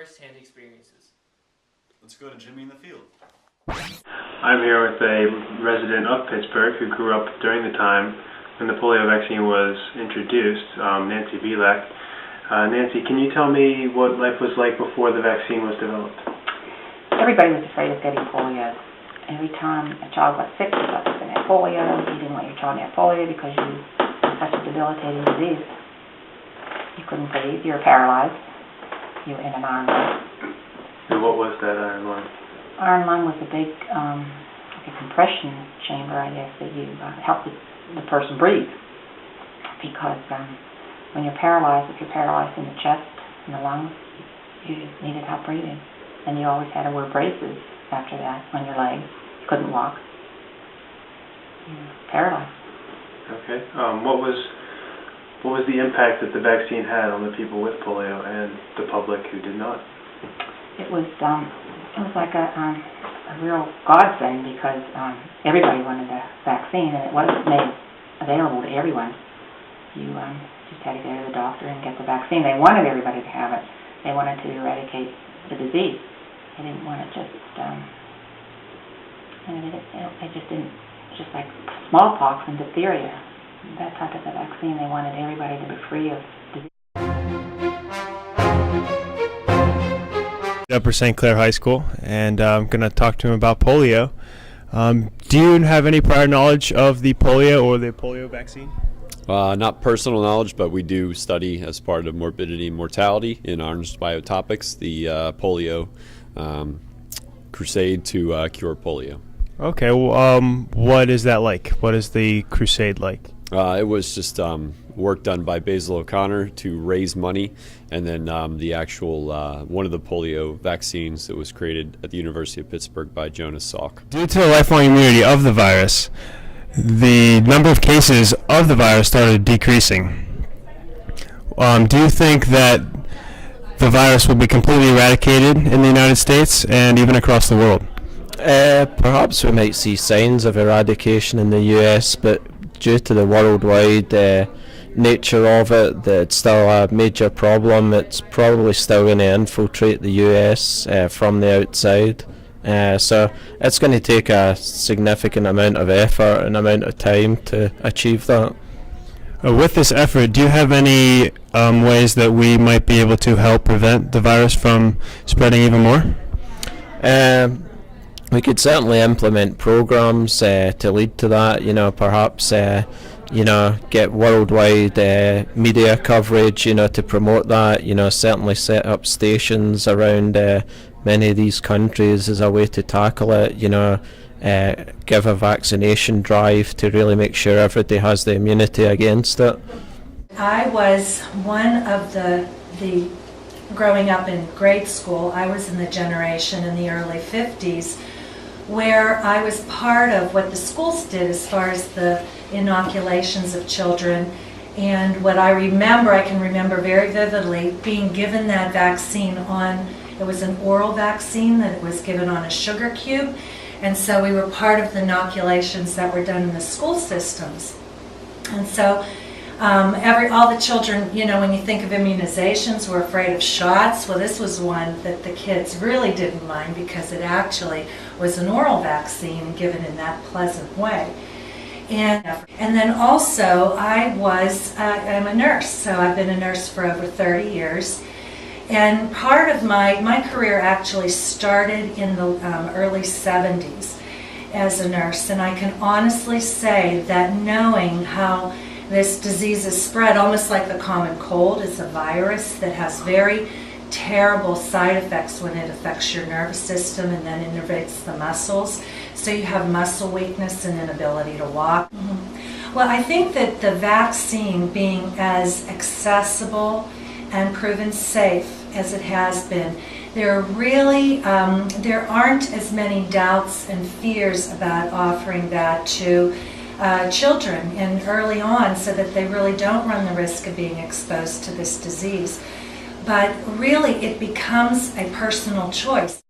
first-hand experiences. Let's go to Jimmy in the field. I'm here with a resident of Pittsburgh who grew up during the time when the polio vaccine was introduced, Nancy Vilak. Nancy, can you tell me what life was like before the vaccine was developed? Everybody was afraid of getting polio. Every time a child got sick, you thought they were going to have polio. You didn't want your child to have polio because it was such a debilitating disease. You couldn't breathe. You were paralyzed. You were in an iron lung. And what was that iron lung? Iron lung was a big, like a compression chamber, I guess, that you help the person breathe. Because when you're paralyzed, if you're paralyzed in the chest and the lungs, you needed help breathing. And you always had to wear braces after that on your legs. You couldn't walk. You were paralyzed. Okay. What was the impact that the vaccine had on the people with polio and the public who did not? It was like a real godsend because everybody wanted the vaccine, and it wasn't made available to everyone. You just had to go to the doctor and get the vaccine. They wanted everybody to have it. They wanted to eradicate the disease. They didn't want it just, they just didn't, just like smallpox and diphtheria, that type of a vaccine. They wanted everybody to be free of disease. Upper St. Clair High School, and I'm going to talk to him about polio. Do you have any prior knowledge of the polio or the polio vaccine? Not personal knowledge, but we do study as part of morbidity and mortality in Orange Biotopics the polio crusade to cure polio. Okay, well, what is that like? What is the crusade like? It was just work done by Basil O'Connor to raise money, and then the actual one of the polio vaccines that was created at the University of Pittsburgh by Jonas Salk. Due to the lifelong immunity of the virus, the number of cases of the virus started decreasing. Do you think that the virus will be completely eradicated in the United States and even across the world? Perhaps we might see signs of eradication in the US, but due to the worldwide nature of it, that it's still a major problem. It's probably still going to infiltrate the US from the outside. So it's going to take a significant amount of effort and amount of time to achieve that. With this effort, do you have any ways that we might be able to help prevent the virus from spreading even more? We could certainly implement programs to lead to that. Perhaps get worldwide media coverage. To promote that. Certainly set up stations around many of these countries as a way to tackle it. Give a vaccination drive to really make sure everybody has the immunity against it. I was one of the growing up in grade school, I was in the generation in the early 50s where I was part of what the schools did as far as the inoculations of children. And what I can remember very vividly being given that vaccine it was an oral vaccine that was given on a sugar cube. And so we were part of the inoculations that were done in the school systems. And so all the children, when you think of immunizations, were afraid of shots. Well, this was one that the kids really didn't mind because it actually was an oral vaccine given in that pleasant way. And then also I'm a nurse, so I've been a nurse for over 30 years. And part of my career actually started in the early 70s as a nurse. And I can honestly say that knowing how this disease is spread, almost like the common cold, is a virus that has very terrible side effects when it affects your nervous system and then innervates the muscles. So you have muscle weakness and inability to walk. Mm-hmm. Well, I think that the vaccine being as accessible and proven safe as it has been, there aren't as many doubts and fears about offering that to children and early on so that they really don't run the risk of being exposed to this disease. But really it becomes a personal choice.